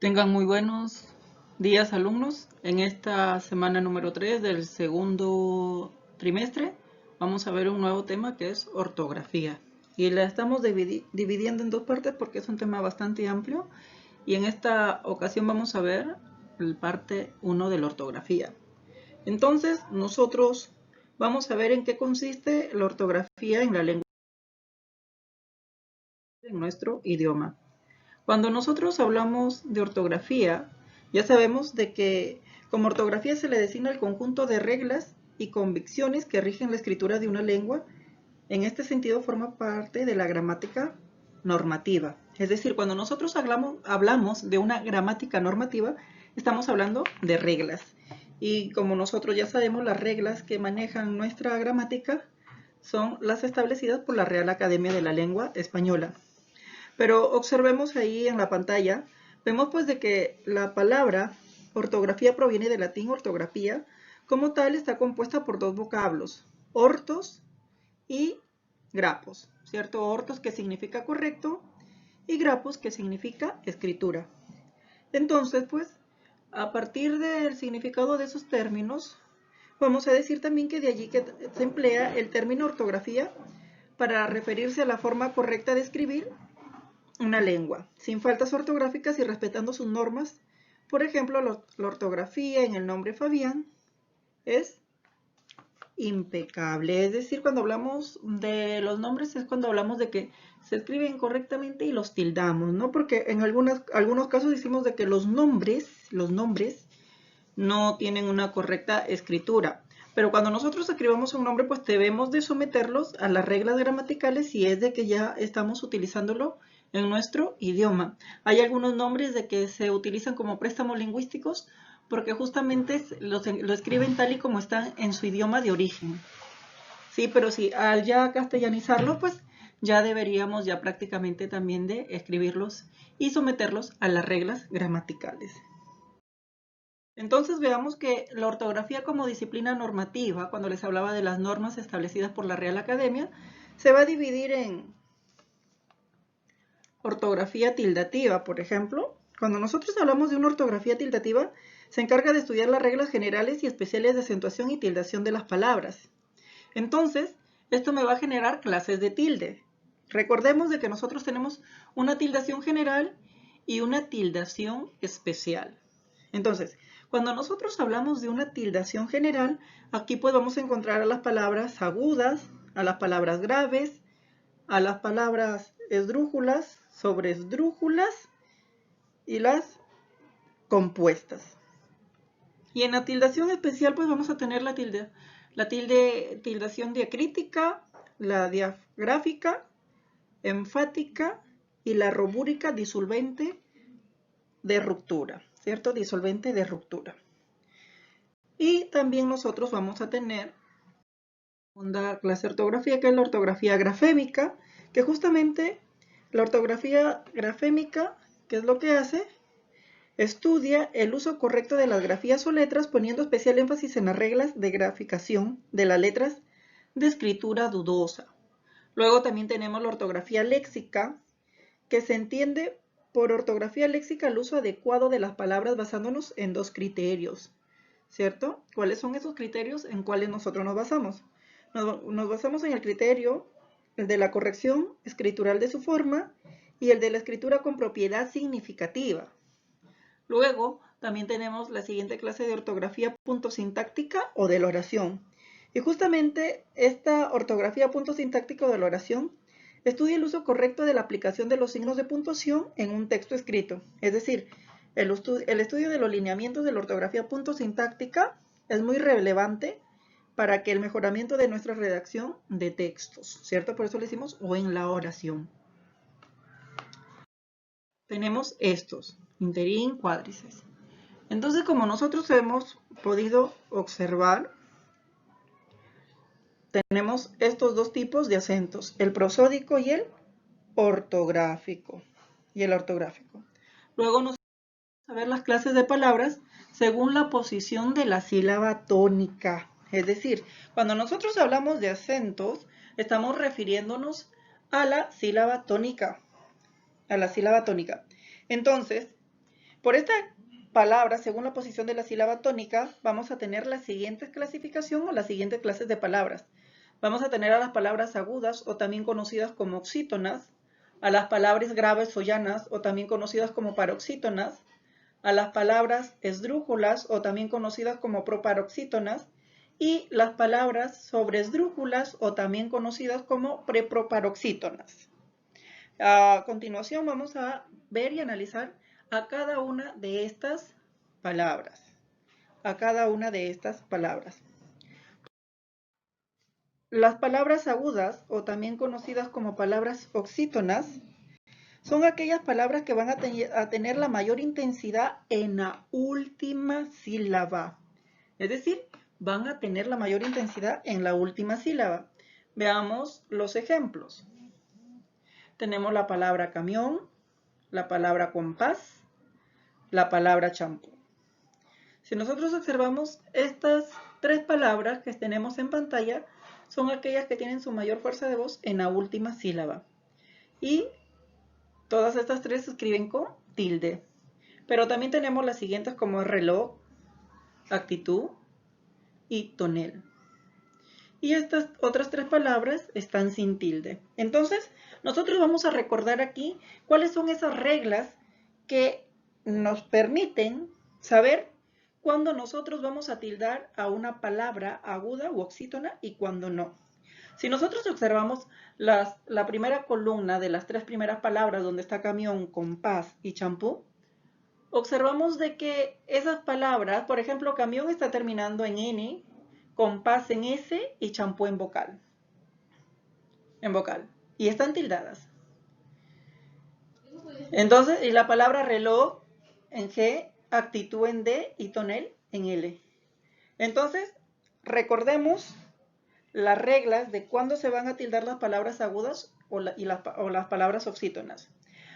Tengan muy buenos días, alumnos. En esta semana número 3 del segundo trimestre vamos a ver un nuevo tema que es ortografía. Y la estamos dividiendo en dos partes porque es un tema bastante amplio. Y en esta ocasión vamos a ver el parte 1 de la ortografía. Entonces, nosotros vamos a ver en qué consiste la ortografía en la lengua, en nuestro idioma. Cuando nosotros hablamos de ortografía, ya sabemos de que como ortografía se le designa el conjunto de reglas y convicciones que rigen la escritura de una lengua. En este sentido forma parte de la gramática normativa. Es decir, cuando nosotros hablamos de una gramática normativa, estamos hablando de reglas. Y como nosotros ya sabemos, las reglas que manejan nuestra gramática son las establecidas por la Real Academia de la Lengua Española. Pero observemos ahí en la pantalla, vemos pues de que la palabra ortografía proviene del latín ortografía, como tal está compuesta por dos vocablos, ortos y grapos, ¿cierto? Ortos que significa correcto y grapos que significa escritura. Entonces pues, a partir del significado de esos términos, vamos a decir también que de allí que se emplea el término ortografía para referirse a la forma correcta de escribir una lengua, sin faltas ortográficas y respetando sus normas. Por ejemplo, la ortografía en el nombre Fabián es impecable. Es decir, cuando hablamos de los nombres es cuando hablamos de que se escriben correctamente y los tildamos, ¿no? Porque en algunos casos decimos de que los nombres no tienen una correcta escritura. Pero cuando nosotros escribamos un nombre, pues debemos de someterlos a las reglas gramaticales si es de que ya estamos utilizándolo en nuestro idioma. Hay algunos nombres de que se utilizan como préstamos lingüísticos porque justamente lo escriben tal y como están en su idioma de origen. Sí, pero si al ya castellanizarlo, pues ya deberíamos ya prácticamente también de escribirlos y someterlos a las reglas gramaticales. Entonces veamos que la ortografía como disciplina normativa, cuando les hablaba de las normas establecidas por la Real Academia, se va a dividir en ortografía tildativa, por ejemplo. Cuando nosotros hablamos de una ortografía tildativa, se encarga de estudiar las reglas generales y especiales de acentuación y tildación de las palabras. Entonces, esto me va a generar clases de tilde. Recordemos de que nosotros tenemos una tildación general y una tildación especial. Entonces, cuando nosotros hablamos de una tildación general, aquí pues vamos a encontrar a las palabras agudas, a las palabras graves, a las palabras esdrújulas, sobreesdrújulas y las compuestas. Y en la tildación especial pues vamos a tener la tildación diacrítica, la diagráfica, enfática y la robúrica disolvente de ruptura, ¿cierto? Disolvente de ruptura. Y también nosotros vamos a tener una clase de ortografía que es la ortografía grafémica, que justamente la ortografía grafémica, ¿qué es lo que hace? Estudia el uso correcto de las grafías o letras, poniendo especial énfasis en las reglas de graficación de las letras de escritura dudosa. Luego también tenemos la ortografía léxica, que se entiende por ortografía léxica el uso adecuado de las palabras basándonos en dos criterios, ¿cierto? ¿Cuáles son esos criterios en cuáles nosotros nos basamos? Nos basamos en el criterio, el de la corrección escritural de su forma y el de la escritura con propiedad significativa. Luego, también tenemos la siguiente clase de ortografía puntosintáctica o de la oración. Y justamente esta ortografía puntosintáctica o de la oración estudia el uso correcto de la aplicación de los signos de puntuación en un texto escrito. Es decir, el estudio de los lineamientos de la ortografía puntosintáctica es muy relevante para que el mejoramiento de nuestra redacción de textos, ¿cierto? Por eso le decimos o en la oración. Tenemos estos, interín, cuádriceps. Entonces, como nosotros hemos podido observar, tenemos estos dos tipos de acentos, el prosódico y el ortográfico. Luego nos vamos a ver las clases de palabras según la posición de la sílaba tónica. Es decir, cuando nosotros hablamos de acentos, estamos refiriéndonos a la sílaba tónica. Entonces, Por esta palabra, según la posición de la sílaba tónica, vamos a tener la siguiente clasificación o las siguientes clases de palabras. Vamos a tener a las palabras agudas o también conocidas como oxítonas, a las palabras graves o llanas o también conocidas como paroxítonas, a las palabras esdrújulas o también conocidas como proparoxítonas y las palabras sobresdrújulas o también conocidas como preproparoxítonas. A continuación vamos a ver y analizar a cada una de estas palabras. A cada una de estas palabras. Las palabras agudas o también conocidas como palabras oxítonas son aquellas palabras que van a tener la mayor intensidad en la última sílaba. Es decir, van a tener la mayor intensidad en la última sílaba. Veamos los ejemplos. Tenemos la palabra camión, la palabra compás, la palabra champú. Si nosotros observamos estas tres palabras que tenemos en pantalla, son aquellas que tienen su mayor fuerza de voz en la última sílaba. Y todas estas tres se escriben con tilde. Pero también tenemos las siguientes como reloj, actitud y tonel. Y estas otras tres palabras están sin tilde. Entonces, nosotros vamos a recordar aquí cuáles son esas reglas que nos permiten saber cuándo nosotros vamos a tildar a una palabra aguda u oxítona y cuándo no. Si nosotros observamos la primera columna de las tres primeras palabras donde está camión, compás y champú, observamos de que esas palabras, por ejemplo, camión está terminando en N, compás en S y champú en vocal. Y están tildadas. Entonces, y la palabra reloj en G, actitud en D y tonel en L. Entonces, recordemos las reglas de cuándo se van a tildar las palabras agudas o las palabras oxítonas.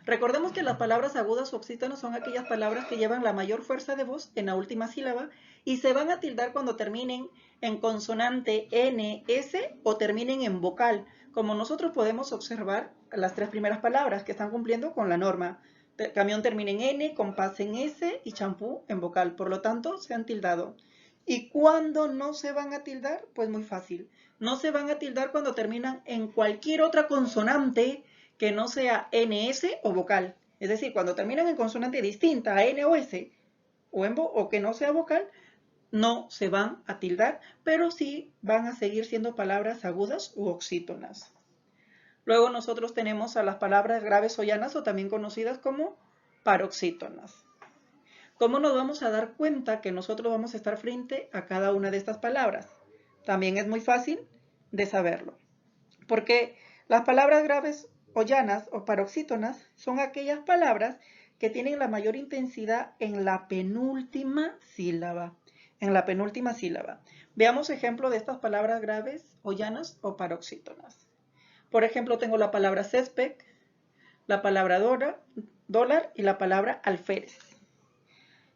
Recordemos que las palabras agudas o oxítonas son aquellas palabras que llevan la mayor fuerza de voz en la última sílaba y se van a tildar cuando terminen en consonante N, S o terminen en vocal, como nosotros podemos observar las tres primeras palabras que están cumpliendo con la norma. Camión termina en N, compás en S y champú en vocal, por lo tanto se han tildado. ¿Y cuándo no se van a tildar? Pues muy fácil. No se van a tildar cuando terminan en cualquier otra consonante que no sea NS o vocal. Es decir, cuando terminan en consonante distinta a N o S o que no sea vocal, no se van a tildar, pero sí van a seguir siendo palabras agudas u oxítonas. Luego nosotros tenemos a las palabras graves o llanas o también conocidas como paroxítonas. ¿Cómo nos vamos a dar cuenta que nosotros vamos a estar frente a cada una de estas palabras? También es muy fácil de saberlo, porque las palabras graves o llanas o paroxítonas son aquellas palabras que tienen la mayor intensidad en la penúltima sílaba. En la penúltima sílaba. Veamos ejemplo de estas palabras graves o llanas o paroxítonas. Por ejemplo, tengo la palabra césped, la palabra dólar y la palabra alférez.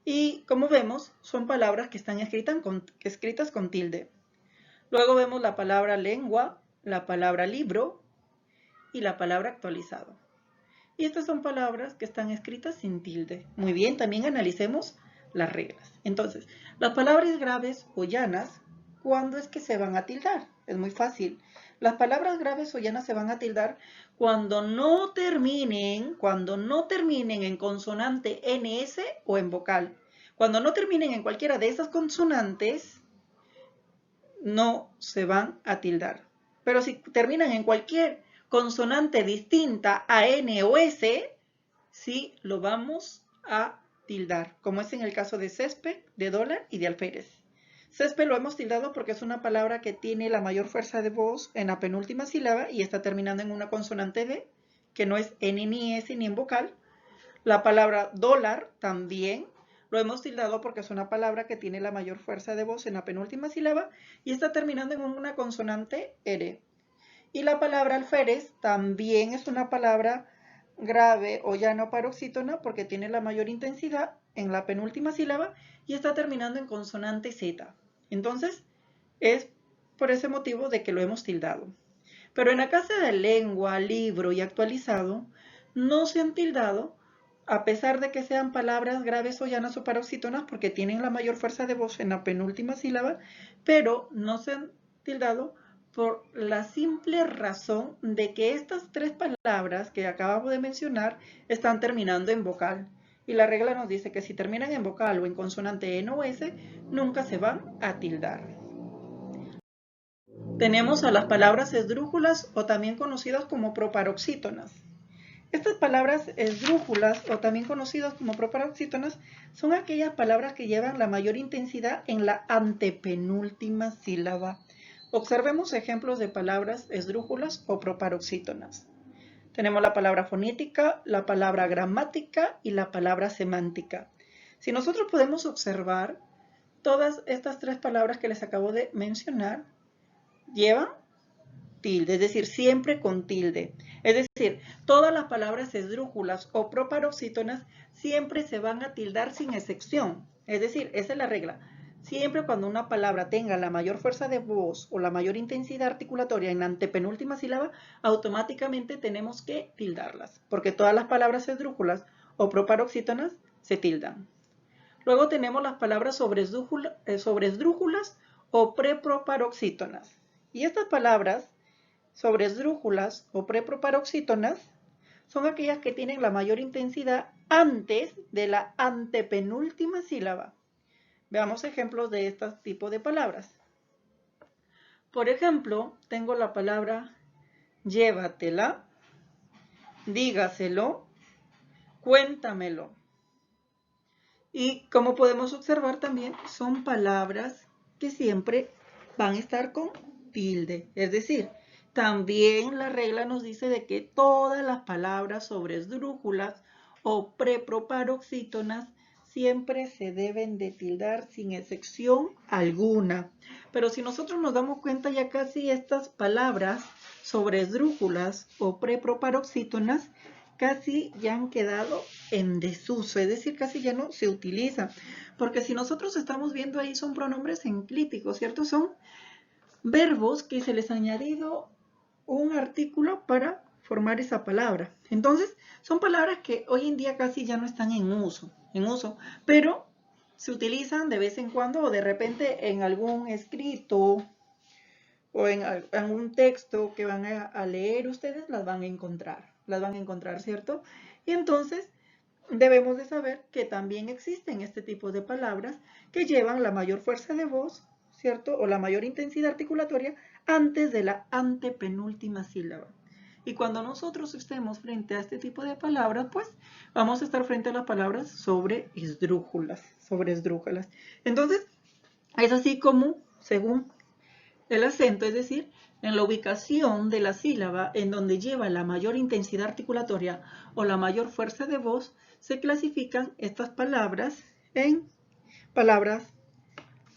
Y como vemos, son palabras que están escritas con tilde. Luego vemos la palabra lengua, la palabra libro y la palabra actualizado. Y estas son palabras que están escritas sin tilde. Muy bien, también analicemos las reglas. Entonces, las palabras graves o llanas, ¿cuándo es que se van a tildar? Es muy fácil. Las palabras graves o llanas se van a tildar cuando no terminen en consonante NS o en vocal. Cuando no terminen en cualquiera de esas consonantes, no se van a tildar. Pero si terminan en cualquier consonante distinta a N o S, sí lo vamos a tildar, como es en el caso de césped, de dólar y de alférez. Césped lo hemos tildado porque es una palabra que tiene la mayor fuerza de voz en la penúltima sílaba y está terminando en una consonante D, que no es N ni S ni en vocal. La palabra dólar también lo hemos tildado porque es una palabra que tiene la mayor fuerza de voz en la penúltima sílaba y está terminando en una consonante R. Y la palabra alférez también es una palabra grave o llana o paroxítona porque tiene la mayor intensidad en la penúltima sílaba y está terminando en consonante Z. Entonces, es por ese motivo de que lo hemos tildado. Pero en la clase de lengua, libro y actualizado, no se han tildado a pesar de que sean palabras graves o llanas o paroxítonas, porque tienen la mayor fuerza de voz en la penúltima sílaba, pero no se han tildado por la simple razón de que estas tres palabras que acabamos de mencionar están terminando en vocal. Y la regla nos dice que si terminan en vocal o en consonante N o S, nunca se van a tildar. Tenemos a las palabras esdrújulas o también conocidas como proparoxítonas. Estas palabras esdrújulas o también conocidas como proparoxítonas son aquellas palabras que llevan la mayor intensidad en la antepenúltima sílaba. Observemos ejemplos de palabras esdrújulas o proparoxítonas. Tenemos la palabra fonética, la palabra gramática y la palabra semántica. Si nosotros podemos observar, todas estas tres palabras que les acabo de mencionar llevan tilde, es decir, siempre con tilde. Es decir, todas las palabras esdrújulas o proparoxítonas siempre se van a tildar sin excepción. Es decir, esa es la regla. Siempre cuando una palabra tenga la mayor fuerza de voz o la mayor intensidad articulatoria en la antepenúltima sílaba, automáticamente tenemos que tildarlas, porque todas las palabras esdrújulas o proparoxítonas se tildan. Luego tenemos las palabras sobresdrújulas o preproparoxítonas. Y estas palabras sobresdrújulas o preproparoxítonas son aquellas que tienen la mayor intensidad antes de la antepenúltima sílaba. Veamos ejemplos de este tipo de palabras. Por ejemplo, tengo la palabra llévatela, dígaselo, cuéntamelo. Y como podemos observar también, son palabras que siempre van a estar con tilde. Es decir, también la regla nos dice de que todas las palabras sobresdrújulas o preproparoxítonas siempre se deben de tildar sin excepción alguna. Pero si nosotros nos damos cuenta, ya casi estas palabras sobresdrújulas o preproparoxítonas casi ya han quedado en desuso, es decir, casi ya no se utilizan. Porque si nosotros estamos viendo ahí, son pronombres enclíticos, ¿cierto? Son verbos que se les ha añadido un artículo para formar esa palabra. Entonces, son palabras que hoy en día casi ya no están en uso, pero se utilizan de vez en cuando o de repente en algún escrito o en algún texto que van a leer ustedes, las van a encontrar, ¿cierto? Y entonces debemos de saber que también existen este tipo de palabras que llevan la mayor fuerza de voz, ¿cierto? O la mayor intensidad articulatoria antes de la antepenúltima sílaba. Y cuando nosotros estemos frente a este tipo de palabras, pues vamos a estar frente a las palabras sobresdrújulas. Entonces, es así como, según el acento, es decir, en la ubicación de la sílaba en donde lleva la mayor intensidad articulatoria o la mayor fuerza de voz, se clasifican estas palabras en palabras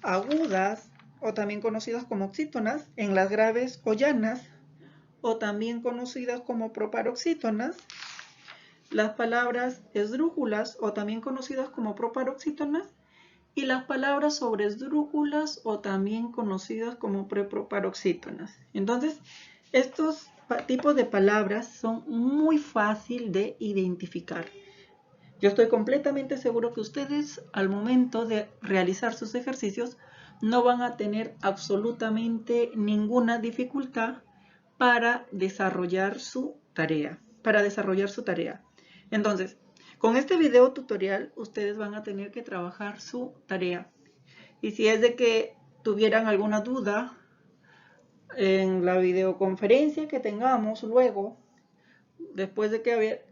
agudas o también conocidas como oxítonas, en las graves o llanas, o también conocidas como proparoxítonas, las palabras esdrújulas o también conocidas como proparoxítonas, y las palabras sobresdrújulas o también conocidas como preproparoxítonas. Entonces, estos tipos de palabras son muy fácil de identificar. Yo estoy completamente seguro que ustedes al momento de realizar sus ejercicios no van a tener absolutamente ninguna dificultad para desarrollar su tarea. Entonces, con este video tutorial ustedes van a tener que trabajar su tarea. Y si es de que tuvieran alguna duda en la videoconferencia que tengamos luego, después de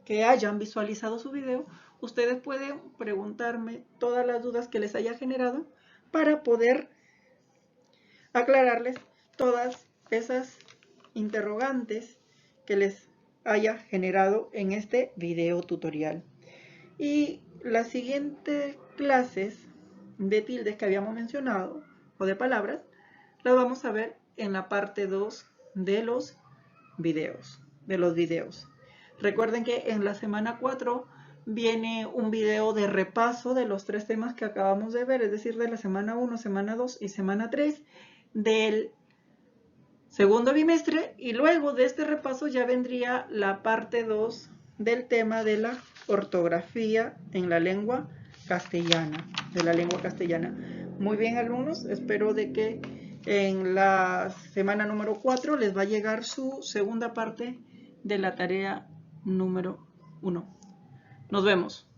que hayan visualizado su video, ustedes pueden preguntarme todas las dudas que les haya generado para poder aclararles todas esas interrogantes que les haya generado en este video tutorial. Y las siguientes clases de tildes que habíamos mencionado, o de palabras, las vamos a ver en la parte 2 de los videos. Recuerden que en la semana 4 viene un video de repaso de los 3 temas que acabamos de ver, es decir, de la semana 1, semana 2 y semana 3 del segundo bimestre, y luego de este repaso ya vendría la parte 2 del tema de la ortografía en la lengua castellana, de la lengua castellana. Muy bien, alumnos, espero de que en la semana número 4 les va a llegar su segunda parte de la tarea número 1. Nos vemos.